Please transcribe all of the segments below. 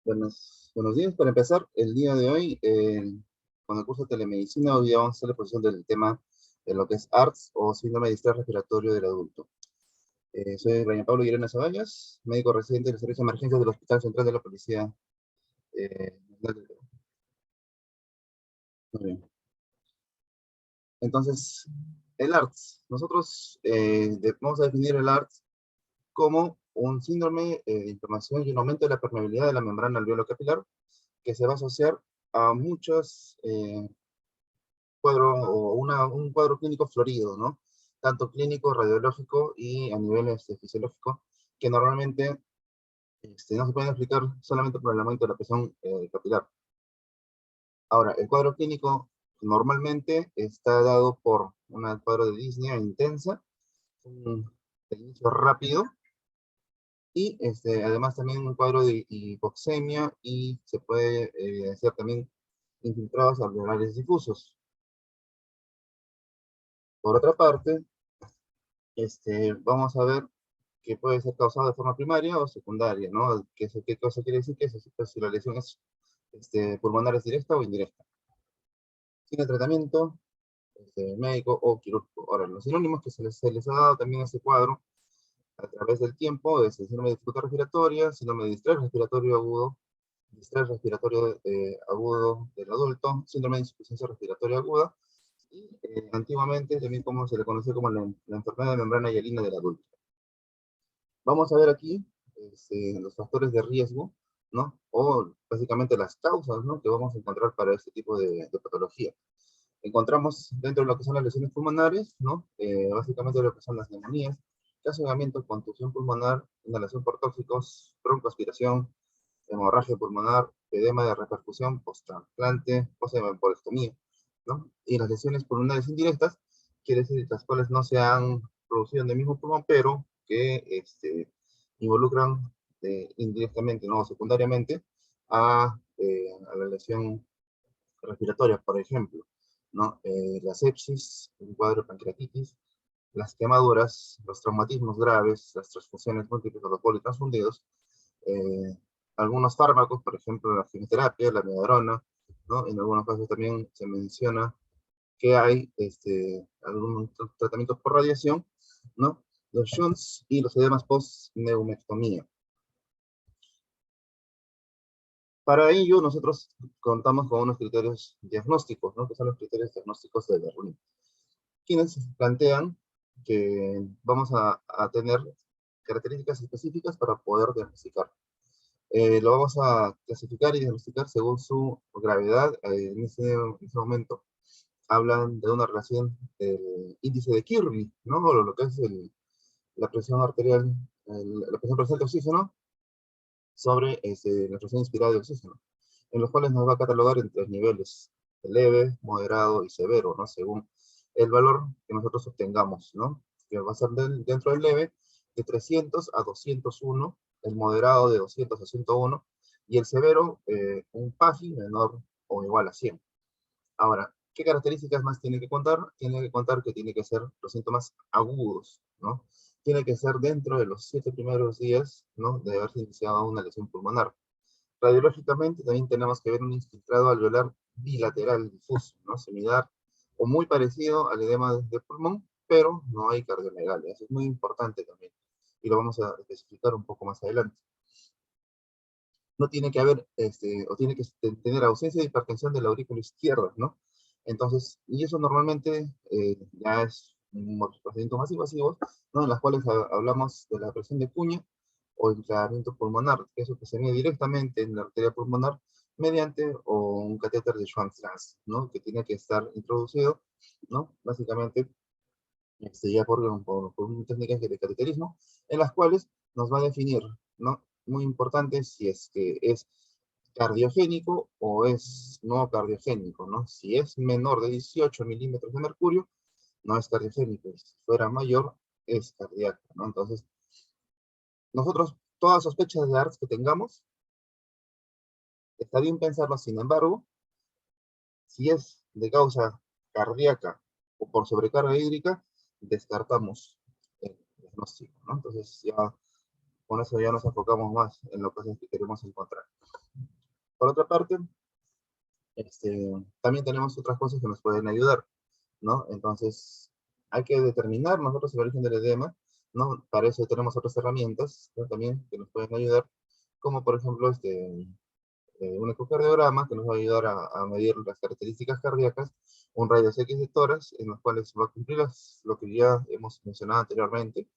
Buenos días. Para empezar, el día de hoy, con el curso de telemedicina, hoy vamos a hacer la exposición del tema de lo que es ARDS o síndrome de distrés respiratorio del adulto. Soy Ryan Pablo Irene Zaballas, médico residente del Servicio de Emergencias del Hospital Central de la Policía Nacional del Perú. Muy bien. Entonces, el ARDS. Nosotros vamos a definir el ARDS como un síndrome de inflamación y un aumento de la permeabilidad de la membrana alveolar capilar que se va a asociar a muchos un cuadro clínico florido, ¿no? Tanto clínico, radiológico y a nivel fisiológico, que normalmente no se pueden explicar solamente por el aumento de la presión capilar. Ahora, el cuadro clínico normalmente está dado por un cuadro de disnea intensa, un de inicio rápido, y además también un cuadro de hipoxemia, y se puede hacer también infiltrados alveolares difusos. Por otra parte, vamos a ver que puede ser causado de forma primaria o secundaria, ¿no? ¿Qué cosa quiere decir? Que si la lesión es pulmonar es directa o indirecta. Tiene tratamiento médico o quirúrgico. Ahora, los sinónimos que se les ha dado también a este cuadro a través del tiempo es el síndrome de dificultad respiratoria, síndrome de distrés respiratorio agudo del adulto, síndrome de insuficiencia respiratoria aguda, y antiguamente también como se le conoció como la enfermedad de membrana hialina del adulto. Vamos a ver aquí los factores de riesgo, ¿no? O básicamente las causas, ¿no?, que vamos a encontrar para este tipo de patología. Encontramos dentro de lo que son las lesiones pulmonares, ¿no? Básicamente lo que son las neumonías, ahogamiento, contusión pulmonar, inhalación por tóxicos, broncoaspiración, hemorragia pulmonar, edema de repercusión, post-trasplante, post-embolistomía, ¿no? Y las lesiones pulmonares indirectas, quiere decir las cuales no se han producido en el mismo pulmón, pero que involucran indirectamente, no secundariamente, a la lesión respiratoria, por ejemplo, ¿no? La sepsis, el cuadro de pancreatitis, las quemaduras, los traumatismos graves, las transfusiones múltiples o los politransfundidos, eh, algunos fármacos, por ejemplo, la quimioterapia, la amiodarona, ¿no? En algunos casos también se menciona que hay algunos tratamientos por radiación, ¿no? Los shunts y los edemas post-neumectomía. Para ello, nosotros contamos con unos criterios diagnósticos, ¿no?, que son los criterios diagnósticos de Berlín, quienes plantean que vamos a tener características específicas para poder diagnosticar. Lo vamos a clasificar y diagnosticar según su gravedad. En ese momento hablan de una relación del índice de Kirby, ¿no?, o lo que es la presión arterial, la presión parcial de oxígeno sobre la presión inspirada de oxígeno, en los cuales nos va a catalogar en tres niveles: leve, moderado y severo, ¿no?, según el valor que nosotros obtengamos, ¿no?, que va a ser dentro del leve de 300 a 201, el moderado de 200 a 101, y el severo un PAFI menor o igual a 100. Ahora, ¿qué características más tiene que contar? Tiene que contar que tiene que ser los síntomas agudos, ¿no? Tiene que ser dentro de los 7 primeros días, ¿no?, de haberse iniciado una lesión pulmonar. Radiológicamente también tenemos que ver un infiltrado alveolar bilateral difuso, ¿no?, similar o muy parecido al edema de pulmón, pero no hay cardiomegalia. Eso es muy importante también, y lo vamos a especificar un poco más adelante. No tiene que haber, o tiene que tener ausencia de hipertensión de la aurícula izquierda, ¿no? Entonces, y eso normalmente ya es un procedimiento más invasivo, ¿no?, en las cuales hablamos de la presión de cuña o enclavamiento pulmonar, que eso que se mide directamente en la arteria pulmonar mediante o un catéter de Schwann-Stranz, ¿no?, que tiene que estar introducido, ¿no?, básicamente ya por técnicas de cateterismo, en las cuales nos va a definir, ¿no?, muy importante, si es que es cardiogénico o es no cardiogénico, ¿no? Si es menor de 18 milímetros de mercurio, no es cardiogénico; si fuera mayor, es cardíaco, ¿no? Entonces, nosotros, todas sospechas de ARDS que tengamos, está bien pensarlo. Sin embargo, si es de causa cardíaca o por sobrecarga hídrica, descartamos el diagnóstico, ¿no? Entonces, ya con eso ya nos enfocamos más en lo que queremos encontrar. Por otra parte, también tenemos otras cosas que nos pueden ayudar, ¿no? Entonces, hay que determinar nosotros el origen del edema, ¿no? Para eso tenemos otras herramientas, ¿no? También que nos pueden ayudar, como por ejemplo, un ecocardiograma que nos va a ayudar a medir las características cardíacas, un rayos X de tórax, en los cuales va a cumplir lo que ya hemos mencionado anteriormente,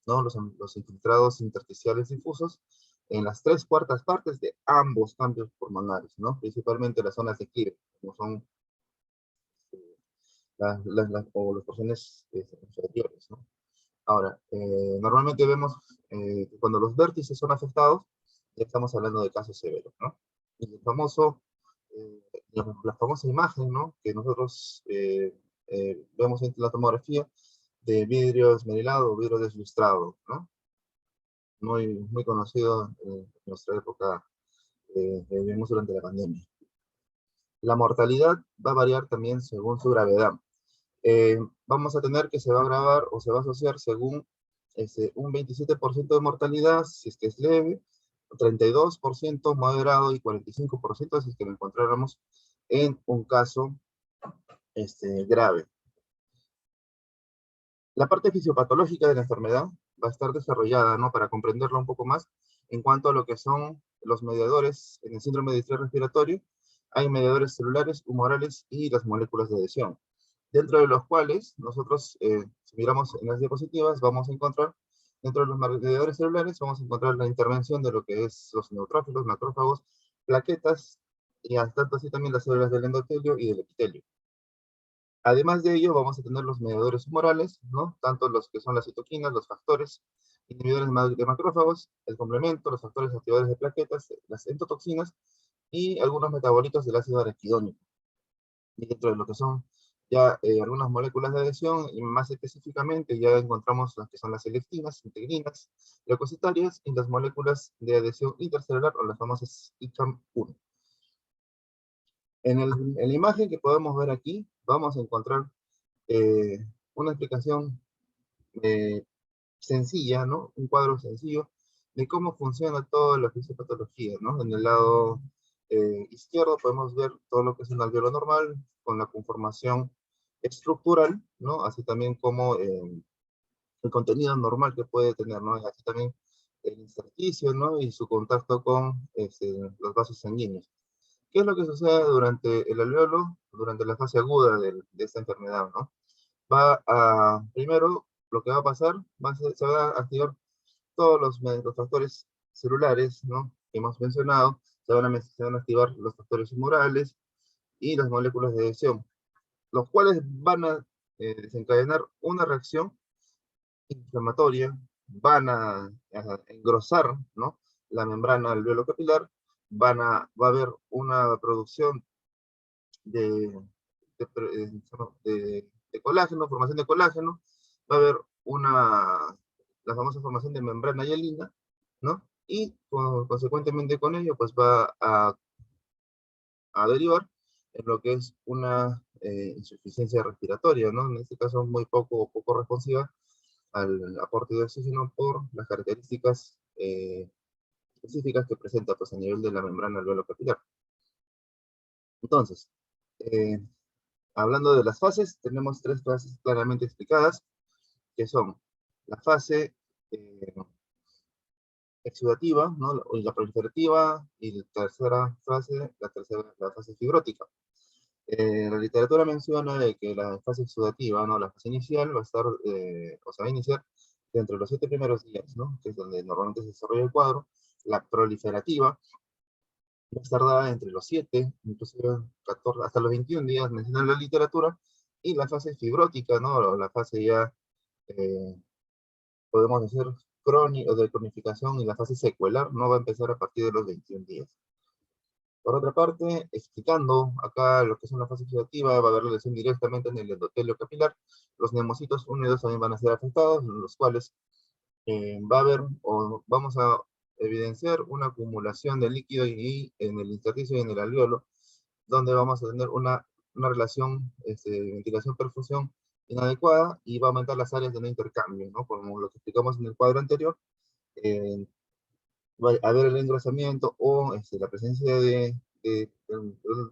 ¿no? Los infiltrados intersticiales difusos en las 3/4 partes de ambos cambios pulmonares, ¿no? Principalmente las zonas de Kir, como son o las porciones inferiores, ¿no? Ahora, normalmente vemos que cuando los vértices son afectados, ya estamos hablando de casos severos, ¿no? Y el famoso, eh, la famosa imagen, ¿no? Que nosotros vemos en la tomografía de vidrio esmerilado o vidrio deslustrado, ¿no? Muy conocido en nuestra época que vivimos durante la pandemia. La mortalidad va a variar también según su gravedad. Vamos a tener que se va a grabar o se va a asociar según un 27% de mortalidad si es que es leve, 32% moderado y 45% si es que lo encontráramos en un caso grave. La parte fisiopatológica de la enfermedad va a estar desarrollada, ¿no? Para comprenderlo un poco más en cuanto a lo que son los mediadores en el síndrome de distrés respiratorio. Hay mediadores celulares, humorales y las moléculas de adhesión, dentro de los cuales nosotros, si miramos en las diapositivas, vamos a encontrar, dentro de los mediadores celulares, vamos a encontrar la intervención de lo que es los neutrófilos, macrófagos, plaquetas, y tanto así también las células del endotelio y del epitelio. Además de ello, vamos a tener los mediadores humorales, ¿no? Tanto los que son las citoquinas, los factores inhibidores de macrófagos, el complemento, los factores activadores de plaquetas, las endotoxinas y algunos metabolitos del ácido araquidónico. Y dentro de lo que son ya algunas moléculas de adhesión, y más específicamente ya encontramos las que son las selectinas, integrinas, leucocitarias y las moléculas de adhesión intercelular o las famosas ICAM1. En la imagen que podemos ver aquí, vamos a encontrar una explicación eh, sencilla, ¿no? Un cuadro sencillo de cómo funciona toda la fisiopatología, ¿no? En el lado izquierdo podemos ver todo lo que es un alveolo normal, con la conformación estructural, ¿no? Así también como el contenido normal que puede tener, ¿no? Así también el intersticio, ¿no? Y su contacto con los vasos sanguíneos. ¿Qué es lo que sucede durante el alveolo, durante la fase aguda de esta enfermedad, ¿no? Primero, lo que va a pasar, se va a activar todos los factores celulares, ¿no? Que hemos mencionado, se van a activar los factores humorales y las moléculas de adhesión, los cuales van a desencadenar una reacción inflamatoria, van a engrosar, ¿no? La membrana alveolo capilar, va a haber una producción de, de colágeno, formación de colágeno, va a haber la famosa formación de membrana hialina, ¿no? Y consecuentemente con ello, pues va a derivar en lo que es una insuficiencia respiratoria, ¿no? En este caso muy poco responsiva al aporte de oxígeno por las características específicas que presenta pues, a nivel de la membrana alveolo capilar. Entonces, eh, hablando de las fases, tenemos 3 fases claramente explicadas, que son la fase exudativa, ¿no? La proliferativa, y la tercera fase, la fase fibrótica. La literatura menciona de que la fase exudativa, ¿no? La fase inicial va a estar, o se va a iniciar dentro de los 7 primeros días, ¿no? Que es donde normalmente se desarrolla el cuadro. La proliferativa va a estar dada entre los 7, inclusive 14, hasta los 21 días, menciona la literatura, y la fase fibrótica, ¿no? La fase ya, eh, podemos decir, o de cronificación, y la fase secuelar no va a empezar a partir de los 21 días. Por otra parte, explicando acá lo que es una fase oxidativa, va a haber relación directamente en el endotelio capilar. Los neumocitos húmedos también van a ser afectados, en los cuales va a haber, o vamos a evidenciar una acumulación de líquido y en el intersticio y en el alveolo, donde vamos a tener una relación ventilación-perfusión inadecuada y va a aumentar las áreas de no intercambio, ¿no? Como lo que explicamos en el cuadro anterior, va a haber el engrosamiento o la presencia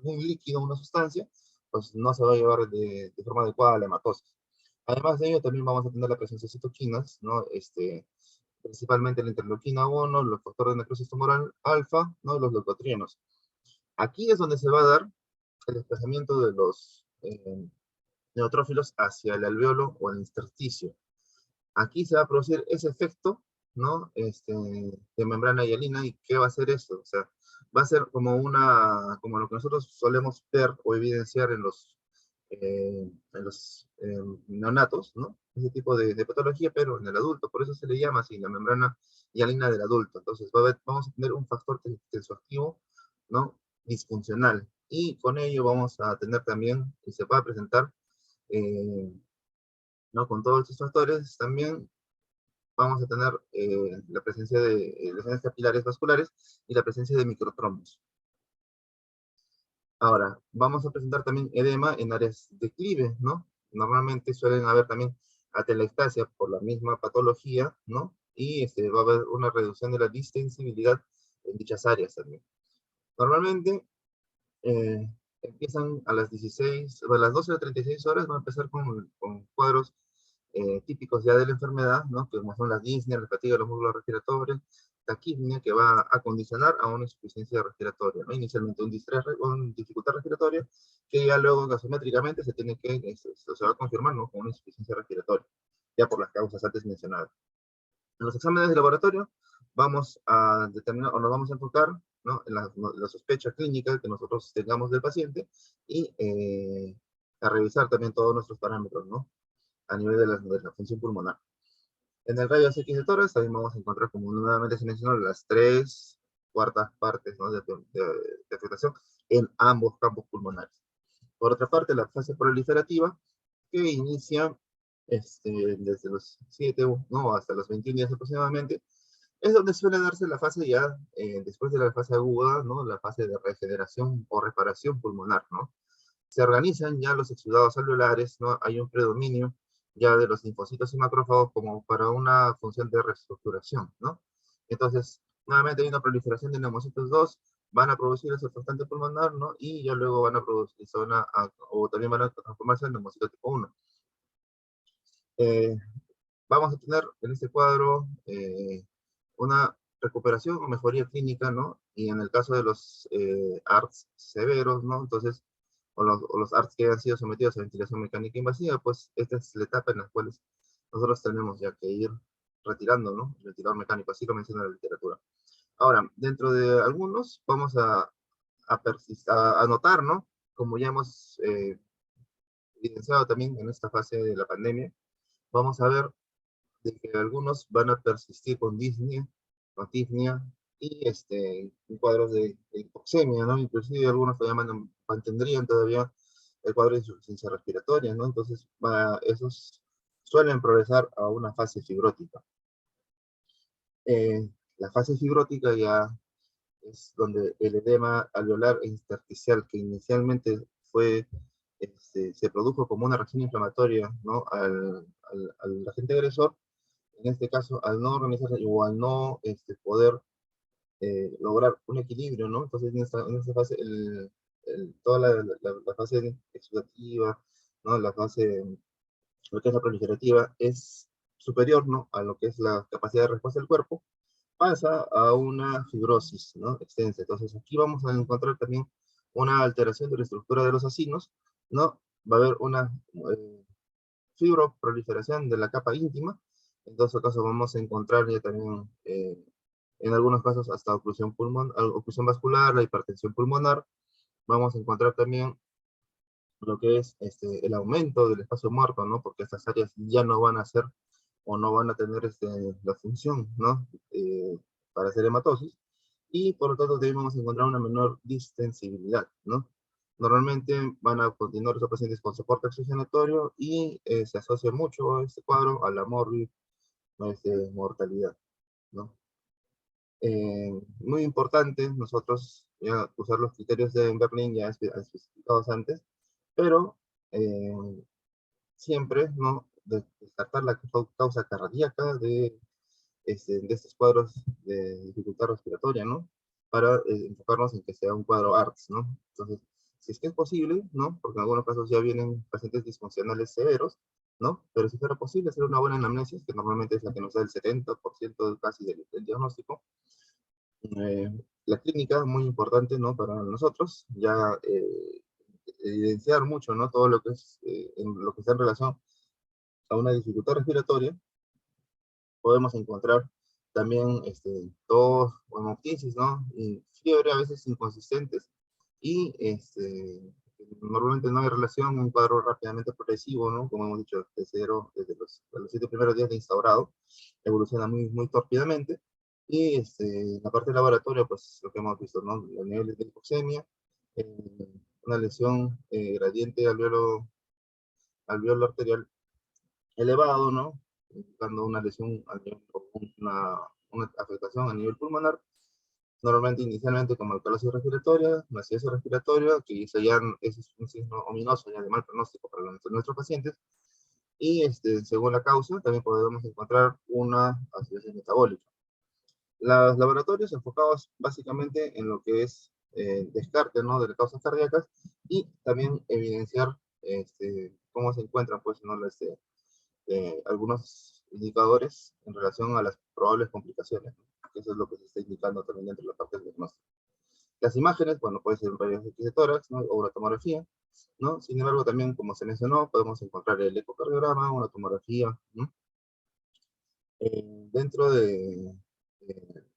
un líquido, una sustancia, pues no se va a llevar de forma adecuada a la hematosis. Además de ello, también vamos a tener la presencia de citoquinas, ¿no? Principalmente la interleuquina 1, los factores de necrosis tumoral alfa, ¿no? Los leucotrienos. Aquí es donde se va a dar el desplazamiento de los neutrófilos hacia el alveolo o el intersticio. Aquí se va a producir ese efecto, ¿no? De membrana hialina. ¿Y qué va a hacer esto? O sea, va a ser como lo que nosotros solemos ver o evidenciar en los neonatos, ¿no? Ese tipo de patología, pero en el adulto. Por eso se le llama así, la membrana hialina del adulto. Entonces, vamos a tener un factor tensoactivo, ¿no? Disfuncional. Y con ello vamos a tener también, y se va a presentar, ¿no? Con todos estos factores, también vamos a tener la presencia de lesiones capilares vasculares y la presencia de microtrombos. Ahora, vamos a presentar también edema en áreas de declive, ¿no? Normalmente suelen haber también atelectasia por la misma patología, ¿no? Y va a haber una reducción de la distensibilidad en dichas áreas también. Normalmente empiezan a las 16, a las 12 a 36 horas, va a empezar con cuadros típicos ya de la enfermedad, ¿no? Que como son las disnea, la fatiga de los músculos respiratorios, taquipnia, que va a condicionar a una insuficiencia respiratoria, ¿no? Inicialmente una dificultad respiratoria, que ya luego gasométricamente se va a confirmar, ¿no? Con una insuficiencia respiratoria, ya por las causas antes mencionadas. En los exámenes de laboratorio vamos a determinar, o nos vamos a enfocar, ¿no? En la sospecha clínica que nosotros tengamos del paciente y a revisar también todos nuestros parámetros, ¿no? A nivel de la función pulmonar. En el rayo X de tórax también vamos a encontrar, como nuevamente se mencionó, las 3/4 partes, ¿no? de afectación en ambos campos pulmonares. Por otra parte, la fase proliferativa, que inicia desde los 7, ¿no? Hasta los 21 días aproximadamente, es donde suele darse la fase ya, después de la fase aguda, ¿no? La fase de regeneración o reparación pulmonar, ¿no? Se organizan ya los exudados alveolares, ¿no? Hay un predominio ya de los linfocitos y macrófagos como para una función de reestructuración, ¿no? Entonces, nuevamente hay una proliferación de neumocitos 2, van a producir ese surfactante pulmonar, ¿no? Y ya luego van a producir, o también van a transformarse en neumocito tipo 1. Vamos a tener en este cuadro una recuperación o mejoría clínica, ¿no? Y en el caso de los ARTS severos, ¿no? Entonces, o los ARTS que han sido sometidos a ventilación mecánica invasiva, pues esta es la etapa en la cual nosotros tenemos ya que ir retirando, ¿no? El ventilador mecánico, así lo menciona la literatura. Ahora, dentro de algunos, vamos a notar, ¿no? Como ya hemos evidenciado también en esta fase de la pandemia, vamos a ver de que algunos van a persistir con disnea, con apnea y en cuadros de hipoxemia, ¿no? Inclusive algunos todavía mantendrían todavía el cuadro de insuficiencia respiratoria, ¿no? Entonces, esos suelen progresar a una fase fibrótica. La fase fibrótica ya es donde el edema alveolar e intersticial, que inicialmente se produjo como una reacción inflamatoria, ¿no? al agente agresor, en este caso, al no organizarse o al no poder lograr un equilibrio, ¿no? Entonces, en esta fase, toda la fase exudativa, ¿no? La fase, lo que es la proliferativa, es superior, ¿no? A lo que es la capacidad de respuesta del cuerpo, pasa a una fibrosis, ¿no? Extensa. Entonces, aquí vamos a encontrar también una alteración de la estructura de los acinos, ¿no? Va a haber una fibroproliferación de la capa íntima. En todo caso vamos a encontrar ya también, en algunos casos, hasta oclusión vascular, la hipertensión pulmonar. Vamos a encontrar también lo que es el aumento del espacio muerto, ¿no? Porque estas áreas ya no van a ser o no van a tener la función, ¿no? Para hacer hematosis. Y por lo tanto también vamos a encontrar una menor distensibilidad, ¿no? Normalmente van a continuar esos pacientes con soporte oxigenatorio y se asocia mucho este cuadro a la mortalidad, ¿no? Muy importante nosotros ya usar los criterios de Berlín ya especificados antes, pero eh, siempre, ¿no? Descartar la causa cardíaca de estos cuadros de dificultad respiratoria, ¿no? para enfocarnos en que sea un cuadro ARTS, ¿no? Entonces, si es que es posible, ¿no? Porque en algunos casos ya vienen pacientes disfuncionales severos, ¿no? Pero si fuera posible hacer una buena anamnesis, que normalmente es la que nos da el 70% casi del diagnóstico, eh, la clínica, muy importante, ¿no? Para nosotros, ya evidenciar mucho, ¿no? Todo lo que es, en lo que está en relación a una dificultad respiratoria, podemos encontrar también tos o hemoptisis, ¿no? Y fiebre a veces inconsistentes, y normalmente no hay relación, un cuadro rápidamente progresivo, ¿no? Como hemos dicho, de cero, desde los 7 primeros días de instaurado, evoluciona muy, muy torpidamente, y la parte de laboratorio, pues lo que hemos visto, ¿no? Los niveles de hipoxemia, una lesión gradiente alveolo arterial elevado, ¿no? Dando una lesión, una afectación a nivel pulmonar, normalmente inicialmente como alcalosis respiratoria, una acidosis respiratoria, que eso ya es un signo ominoso ya de mal pronóstico para nuestros pacientes, y según la causa también podemos encontrar una acidosis metabólica. Los laboratorios enfocados básicamente en lo que es descarte, ¿no? De las causas cardíacas, y también evidenciar cómo se encuentran, pues, ¿no? Algunos indicadores en relación a las probables complicaciones, ¿no? Eso es lo que se está indicando también dentro de la parte del diagnóstico. Las imágenes, bueno, puede ser un rayo X de tórax, ¿no? O una tomografía, ¿no? Sin embargo, también, como se mencionó, podemos encontrar el ecocardiograma, una tomografía, ¿no? Dentro de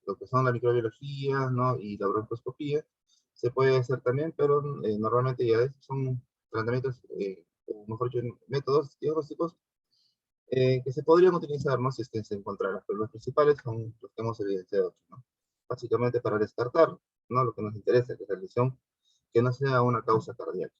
lo que son la microbiología, ¿no? Y la broncoscopía, se puede hacer también, pero normalmente ya son tratamientos, o mejor dicho, métodos diagnósticos que se podrían utilizar, ¿no? Si es que se encontrara, pero los principales son los que hemos evidenciado aquí, ¿no? Básicamente para descartar, ¿no? Lo que nos interesa, que es la lesión, que no sea una causa cardíaca.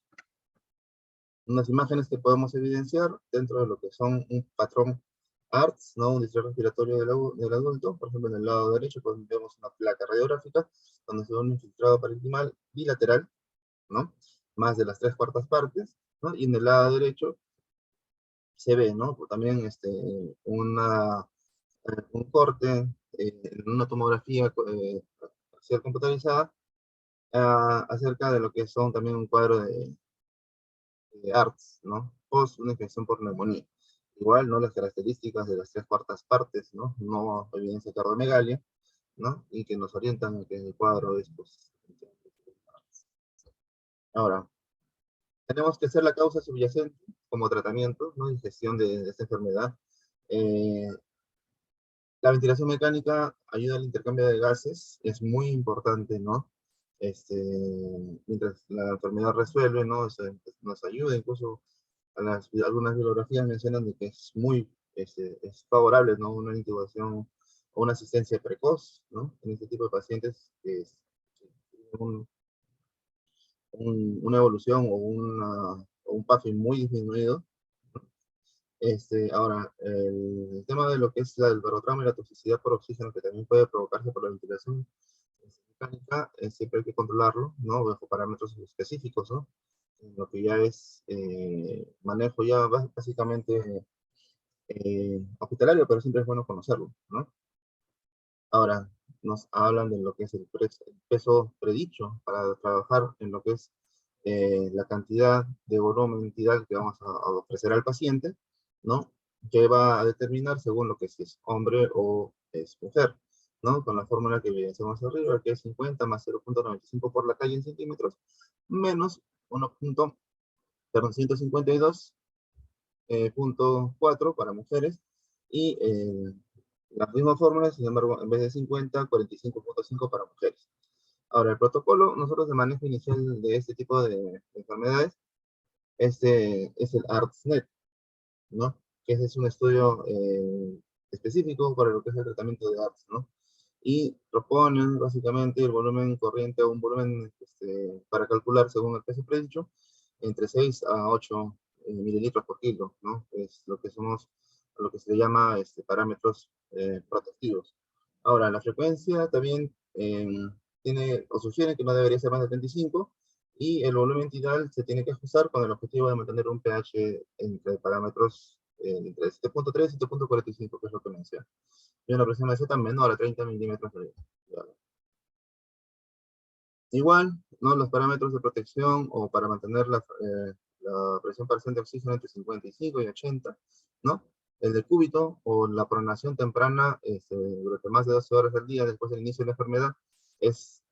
Unas imágenes que podemos evidenciar dentro de lo que son un patrón ARTS, ¿no? Un distrés respiratorio del adulto. Por ejemplo, en el lado derecho pues, vemos una placa radiográfica donde se ve un infiltrado parenquimal bilateral, ¿no? Más de las 3/4 partes, ¿no? Y en el lado derecho se ve, ¿no? Pues también un corte en una tomografía parcial computarizada acerca de lo que son también un cuadro de ARTS, ¿no? Post una infección por neumonía. Igual, ¿no? Las características de las 3/4 partes, ¿no? No evidencia cardiomegalia, ¿no? Y que nos orientan a que el cuadro es, pues, ahora, tenemos que hacer la causa subyacente como tratamiento, ¿no? Y gestión de esta enfermedad. Eh, La ventilación mecánica ayuda al intercambio de gases, es muy importante, ¿no? Este, mientras la enfermedad resuelve, ¿no? Nos ayuda, incluso algunas bibliografías mencionan de que es muy, es favorable, ¿no? Una intubación o una asistencia precoz, ¿no? En este tipo de pacientes que tienen una evolución o un PAFI muy disminuido. Ahora, el tema de lo que es el barotrauma y la toxicidad por oxígeno, que también puede provocarse por la ventilación mecánica, siempre hay que controlarlo, ¿no? Bajo parámetros específicos, ¿no? En lo que ya es manejo ya básicamente hospitalario, pero siempre es bueno conocerlo, ¿no? Ahora, nos hablan de lo que es el peso predicho para trabajar en lo que es la cantidad de volumen, entidad que vamos a ofrecer al paciente, ¿no? Que va a determinar según lo que es hombre o es mujer, ¿no? Con la fórmula que evidenciamos arriba, que es 50 más 0.95 por la calle en centímetros, menos 152.4 para mujeres, y las mismas fórmulas, sin embargo, en vez de 50, 45.5 para mujeres. Ahora, el protocolo, nosotros de manejo inicial de este tipo de enfermedades, es el ARTSNET, ¿no? Que ese es un estudio específico para lo que es el tratamiento de ARTS, ¿no? Y proponen básicamente el volumen corriente o un volumen para calcular según el peso predicho, entre 6 a 8 mililitros por kilo, ¿no? Es lo que se le llama parámetros protectivos. Ahora, la frecuencia también tiene o sugiere que no debería ser más de 35, y el volumen tidal se tiene que ajustar con el objetivo de mantener un pH entre parámetros entre 7.3 y 7.45, que es lo que menciona. Y una presión de Z menor a 30 milímetros de agua. Igual, ¿no? Los parámetros de protección o para mantener la presión parcial de oxígeno entre 55 y 80, ¿no? El decúbito o la pronación temprana durante más de 12 horas al día después del inicio de la enfermedad es,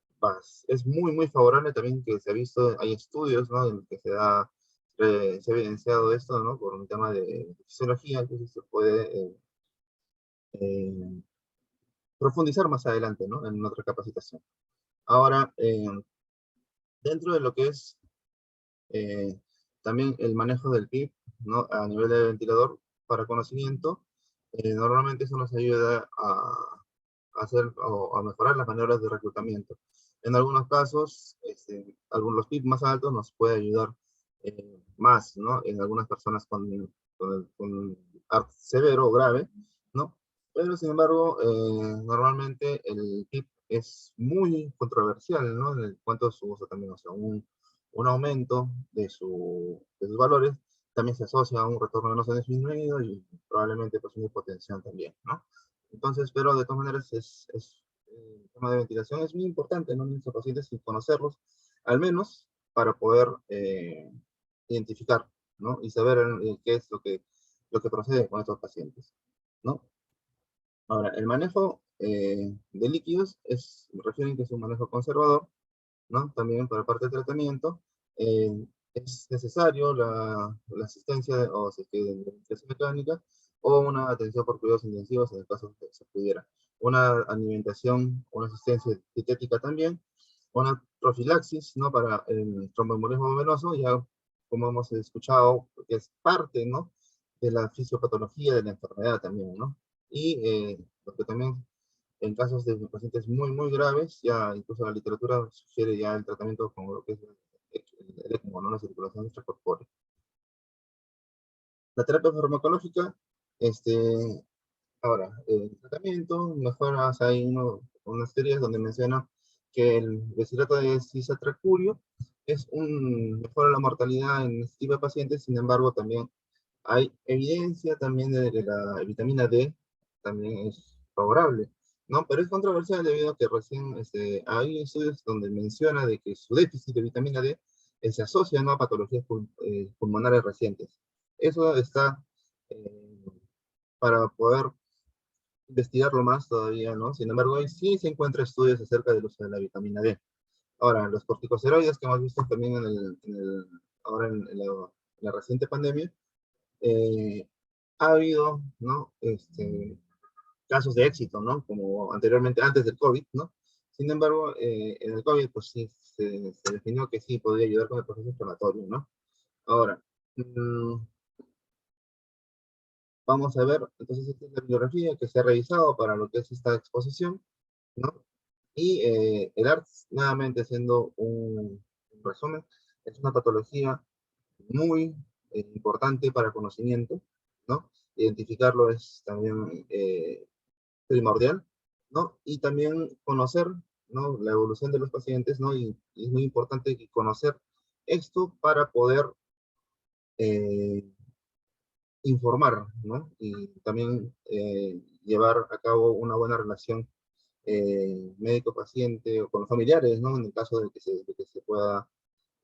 es muy, muy favorable también que se ha visto, hay estudios, ¿no? En los que se ha evidenciado esto, ¿no? Por un tema de fisiología, entonces se puede eh, profundizar más adelante, ¿no? En otra capacitación. Ahora, dentro de lo que es eh, también el manejo del PIB, ¿no? A nivel de ventilador para conocimiento, normalmente eso nos ayuda a hacer o a mejorar las maniobras de reclutamiento. En algunos casos, los PIB más altos nos puede ayudar más, ¿no? En algunas personas con ART severo o grave, ¿no? Pero, sin embargo, normalmente el PIB es muy controversial, ¿no? En cuanto a su uso también, o sea, un aumento de sus valores también se asocia a un retorno venoso disminuido y probablemente pues una hipotensión también, ¿no? Entonces, pero de todas maneras el tema de ventilación es muy importante, ¿no? En nuestros pacientes y conocerlos, al menos para poder identificar, ¿no? Y saber qué es lo que procede con estos pacientes, ¿no? Ahora, el manejo de líquidos refieren que es un manejo conservador, ¿no? También para parte del tratamiento, es necesario la asistencia o si es que de ventilación mecánica o una atención por cuidados intensivos en el caso que se pudiera. Una alimentación, una asistencia dietética también, una profilaxis, ¿no? Para el tromboembolismo venoso, ya como hemos escuchado, que es parte, ¿no? De la fisiopatología de la enfermedad también, ¿no? Y lo que también en casos de pacientes muy, muy graves, ya incluso la literatura sugiere ya el tratamiento con lo que es el ECMO, ¿no? La circulación extracorpórea. La terapia farmacológica, ahora, el tratamiento mejora, o sea, hay unas teorías donde menciona que el besilato de cisatracurio mejora la mortalidad en este tipo de pacientes, sin embargo, también hay evidencia también de que la vitamina D también es favorable, ¿no? Pero es controversial debido a que recién hay estudios donde menciona de que su déficit de vitamina D se asocia, ¿no? A patologías pulmonares recientes. Eso está eh, para poder investigarlo más todavía, ¿no? Sin embargo, hoy sí se encuentran estudios acerca del uso de la vitamina D. Ahora, los corticosteroides que hemos visto también ahora en la reciente pandemia, eh, ha habido, ¿no? Casos de éxito, ¿no? Como anteriormente, antes del COVID, ¿no? Sin embargo, en el COVID, pues sí, se definió que sí podría ayudar con el proceso inflamatorio, ¿no? Ahora, mm, vamos a ver, entonces esta es la bibliografía que se ha revisado para lo que es esta exposición, ¿no? Y el ARTS, nuevamente siendo un resumen, es una patología muy importante para conocimiento, ¿no? Identificarlo es también primordial, ¿no? Y también conocer, ¿no? La evolución de los pacientes, ¿no? Y es muy importante conocer esto para poder eh, informar, ¿no? Y también llevar a cabo una buena relación médico-paciente o con los familiares, ¿no? En el caso de que se pueda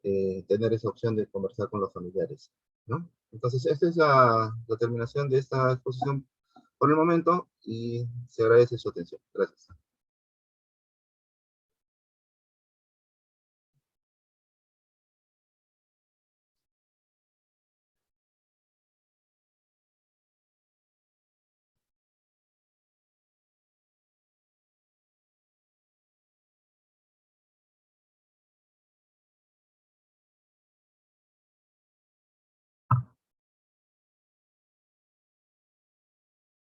tener esa opción de conversar con los familiares, ¿no? Entonces, esta es la terminación de esta exposición por el momento y se agradece su atención. Gracias.